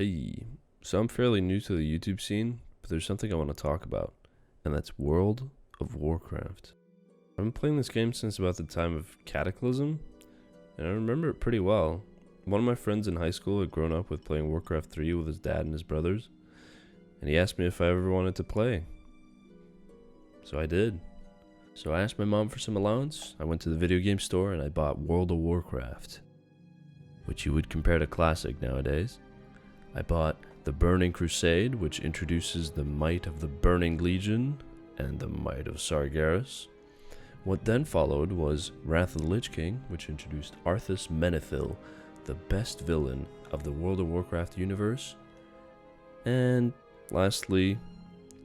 Hey, so I'm fairly new to the YouTube scene, but there's something I want to talk about, and that's World of Warcraft. I've been playing this game since about the time of Cataclysm, and I remember it pretty well. One of my friends in high school had grown up with playing Warcraft 3 with his dad and his brothers, and he asked me if I ever wanted to play. So I did. So I asked my mom for some allowance, I went to the video game store, and I bought World of Warcraft, which you would compare to Classic nowadays. I bought the Burning Crusade, which introduces the might of the Burning Legion and the might of Sargeras. What then followed was Wrath of the Lich King, which introduced Arthas Menethil, the best villain of the World of Warcraft universe. And lastly,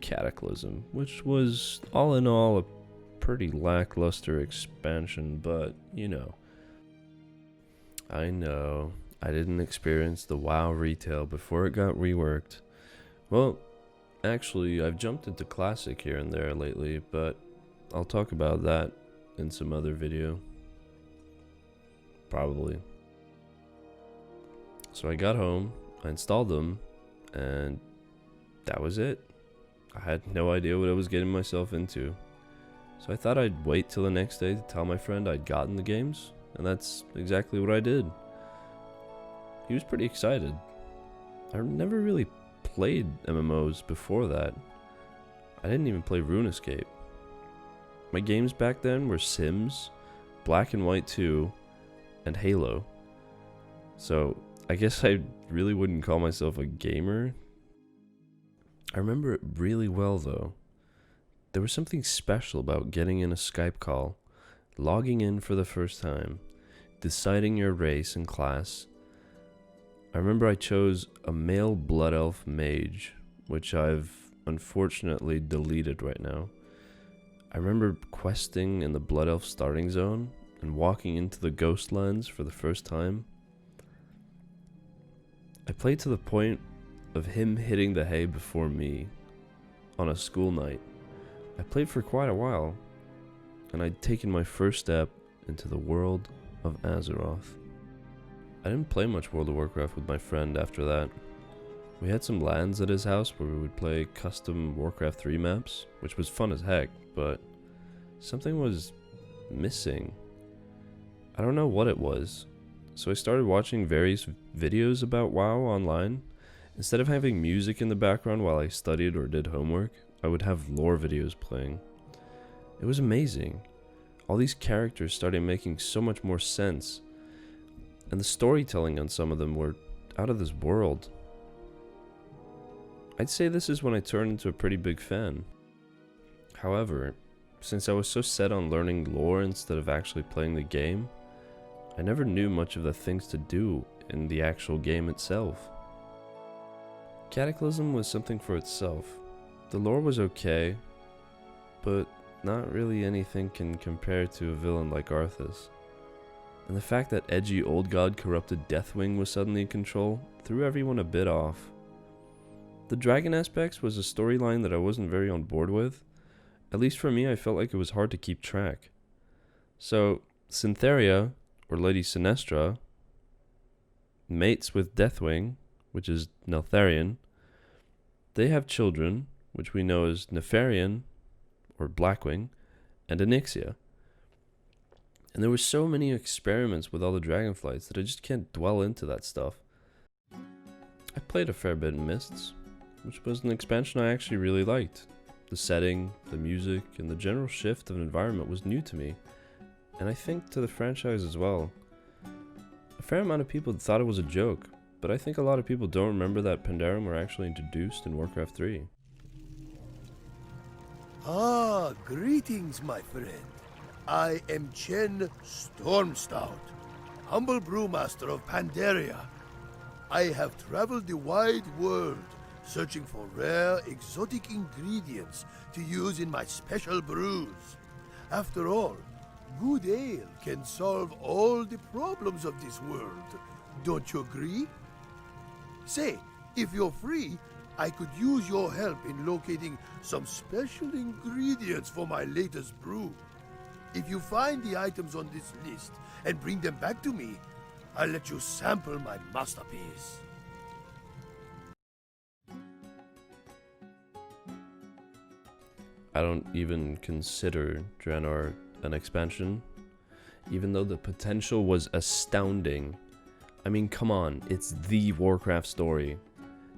Cataclysm, which was all in all a pretty lackluster expansion, but you know. I know. I didn't experience the WoW retail before it got reworked. Well, actually, I've jumped into Classic here and there lately, but I'll talk about that in some other video. Probably. So I got home, I installed them, and that was it. I had no idea what I was getting myself into. So I thought I'd wait till the next day to tell my friend I'd gotten the games, and that's exactly what I did. He was pretty excited. I never really played MMOs before that. I didn't even play RuneScape. My games back then were Sims, Black and White 2, and Halo. So I guess I really wouldn't call myself a gamer. I remember it really well though. There was something special about getting in a Skype call, logging in for the first time, deciding your race and class. I remember I chose a male Blood Elf mage, which I've unfortunately deleted right now. I remember questing in the Blood Elf starting zone and walking into the Ghostlands for the first time. I played to the point of him hitting the hay before me on a school night. I played for quite a while, and I'd taken my first step into the world of Azeroth. I didn't play much World of Warcraft with my friend after that. We had some LANs at his house where we would play custom Warcraft 3 maps, which was fun as heck, but something was missing. I don't know what it was, so I started watching various videos about WoW online. Instead of having music in the background while I studied or did homework, I would have lore videos playing. It was amazing. All these characters started making so much more sense, and the storytelling on some of them were out of this world. I'd say this is when I turned into a pretty big fan. However, since I was so set on learning lore instead of actually playing the game, I never knew much of the things to do in the actual game itself. Cataclysm was something for itself. The lore was okay, but not really anything can compare to a villain like Arthas. And the fact that edgy old god corrupted Deathwing was suddenly in control threw everyone a bit off. The dragon aspects was a storyline that I wasn't very on board with. At least for me, I felt like it was hard to keep track. So, Syntheria, or Lady Sinestra, mates with Deathwing, which is Neltharion. They have children, which we know as Nefarian, or Blackwing, and Onyxia. And there were so many experiments with all the dragonflights that I just can't dwell into that stuff. I played a fair bit in Mists, which was an expansion I actually really liked. The setting, the music, and the general shift of environment was new to me, and I think to the franchise as well. A fair amount of people thought it was a joke, but I think a lot of people don't remember that Pandarum were actually introduced in Warcraft 3. Ah, greetings, my friend. I am Chen Stormstout, humble brewmaster of Pandaria. I have traveled the wide world, searching for rare, exotic ingredients to use in my special brews. After all, good ale can solve all the problems of this world. Don't you agree? Say, if you're free, I could use your help in locating some special ingredients for my latest brew. If you find the items on this list and bring them back to me, I'll let you sample my masterpiece. I don't even consider Draenor an expansion, even though the potential was astounding. I mean, come on, it's the Warcraft story.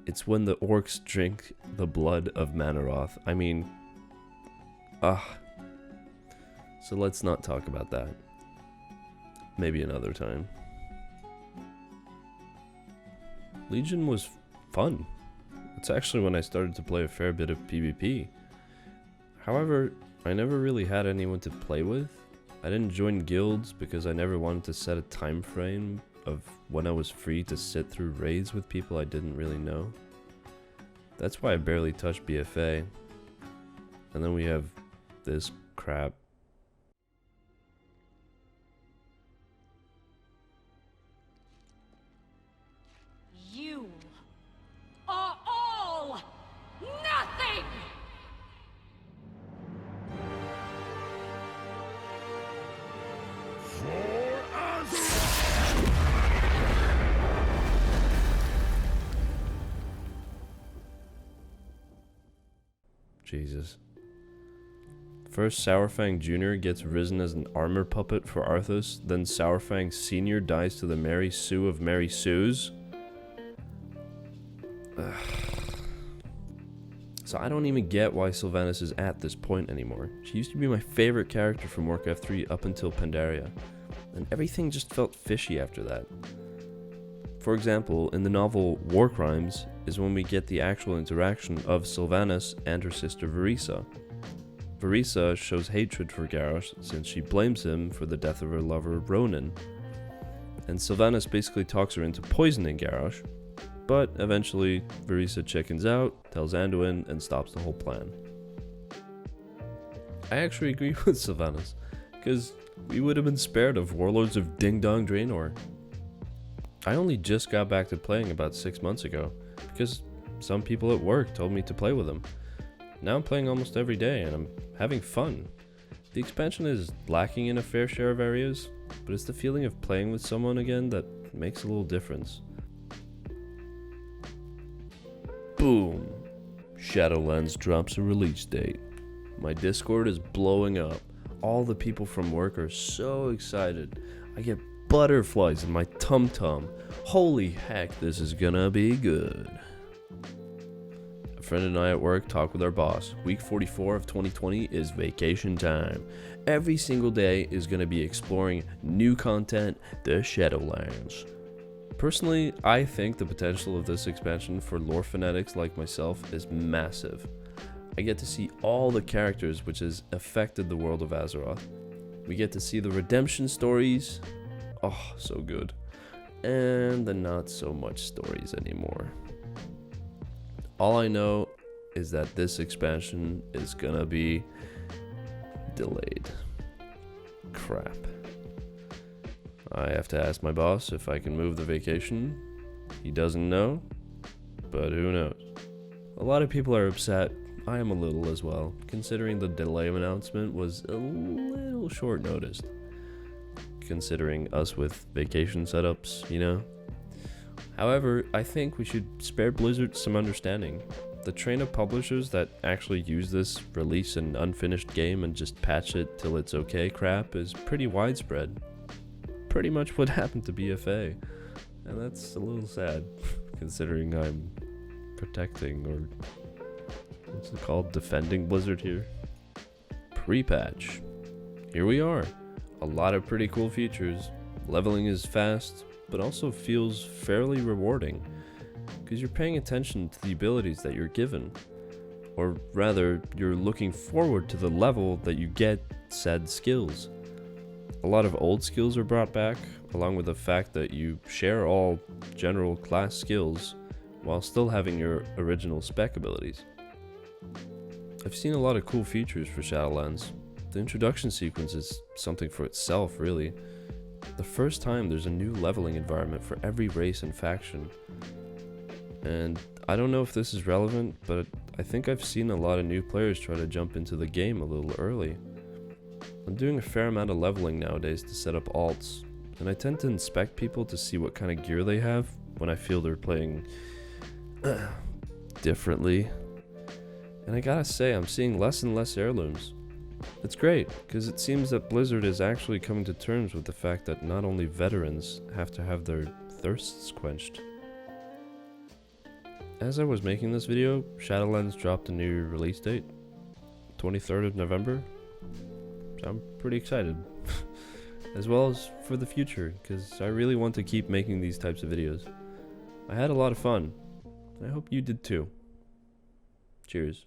It's when the orcs drink the blood of Manoroth. I mean, so let's not talk about that. Maybe another time. Legion was fun. It's actually when I started to play a fair bit of PvP. However, I never really had anyone to play with. I didn't join guilds because I never wanted to set a time frame of when I was free to sit through raids with people I didn't really know. That's why I barely touched BFA. And then we have this crap. You are all nothing! For Azeroth! Jesus. First, Sourfang Jr. gets risen as an armor puppet for Arthas, then Sourfang Sr. dies to the Mary Sue of Mary Sues. Ugh. So I don't even get why Sylvanas is at this point anymore. She used to be my favorite character from Warcraft 3 up until Pandaria, and everything just felt fishy after that. For example, in the novel War Crimes is when we get the actual interaction of Sylvanas and her sister Verisa. Verisa shows hatred for Garrosh since she blames him for the death of her lover Ronan. And Sylvanas basically talks her into poisoning Garrosh, but eventually Verisa chickens out, tells Anduin, and stops the whole plan. I actually agree with Sylvanas, because we would have been spared of Warlords of Ding Dong Draenor. I only just got back to playing about 6 months ago, because some people at work told me to play with them. Now I'm playing almost every day, and I'm having fun. The expansion is lacking in a fair share of areas, but it's the feeling of playing with someone again that makes a little difference. Boom! Shadowlands drops a release date. My Discord is blowing up. All the people from work are so excited. I get butterflies in my tum-tum. Holy heck, this is gonna be good. A friend and I at work talk with our boss. Week 44 of 2020 is vacation time. Every single day is gonna be exploring new content, the Shadowlands. Personally, I think the potential of this expansion for lore fanatics like myself is massive. I get to see all the characters which has affected the world of Azeroth. We get to see the redemption stories, oh so good, and the not so much stories anymore. All I know is that this expansion is gonna be delayed. Crap. I have to ask my boss if I can move the vacation. He doesn't know, but who knows. A lot of people are upset. I am a little as well, considering the delay announcement was a little short noticed. Considering us with vacation setups, you know? However, I think we should spare Blizzard some understanding. The train of publishers that actually use this release an unfinished game and just patch it till it's okay crap is pretty widespread. Pretty much what happened to BFA, and that's a little sad, considering I'm protecting, or what's it called, defending Blizzard here. Pre-patch. Here we are. A lot of pretty cool features. Leveling is fast, but also feels fairly rewarding, because you're paying attention to the abilities that you're given. Or rather, you're looking forward to the level that you get said skills. A lot of old skills are brought back, along with the fact that you share all general class skills while still having your original spec abilities. I've seen a lot of cool features for Shadowlands. The introduction sequence is something for itself, really. The first time there's a new leveling environment for every race and faction. And I don't know if this is relevant, but I think I've seen a lot of new players try to jump into the game a little early. I'm doing a fair amount of leveling nowadays to set up alts, and I tend to inspect people to see what kind of gear they have when I feel they're playing differently. And I gotta say, I'm seeing less and less heirlooms. It's great, because it seems that Blizzard is actually coming to terms with the fact that not only veterans have to have their thirsts quenched. As I was making this video, Shadowlands dropped a new release date, 23rd of November. So I'm pretty excited. As well as for the future, because I really want to keep making these types of videos. I had a lot of fun, and I hope you did too. Cheers.